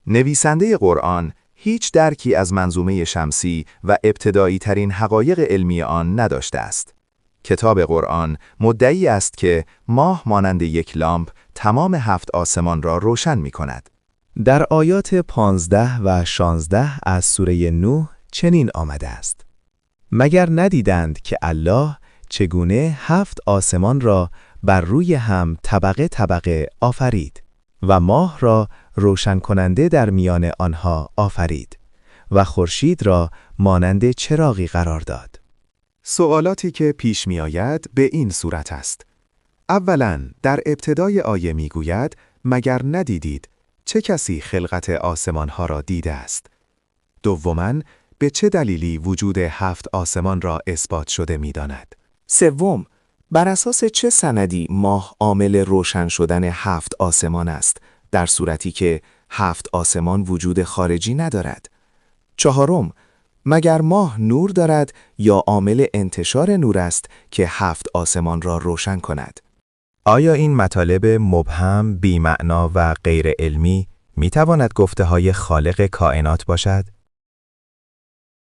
نویسنده قرآن هیچ درکی از منظومه شمسی و ابتدایی ترین حقایق علمی آن نداشته است. کتاب قرآن مدعی است که ماه مانند یک لامپ تمام 7 آسمان را روشن می کند. در آیات 15 و 16 از سوره نوح چنین آمده است: مگر ندیدند که الله چگونه 7 آسمان را بر روی هم طبقه طبقه آفرید و ماه را روشن کننده در میان آنها آفرید و خورشید را مانند چراغی قرار داد. سوالاتی که پیش می آید به این صورت است. اولاً در ابتدای آیه می گوید مگر ندیدید چه کسی خلقت آسمان ها را دیده است؟ دوماً به چه دلیلی وجود 7 آسمان را اثبات شده می داند؟ سوم، بر اساس چه سندی ماه عامل روشن شدن 7 آسمان است، در صورتی که 7 آسمان وجود خارجی ندارد؟ چهارم، مگر ماه نور دارد یا عامل انتشار نور است که 7 آسمان را روشن کند؟ آیا این مطالب مبهم، بی‌معنا و غیر علمی می تواند گفته های خالق کائنات باشد؟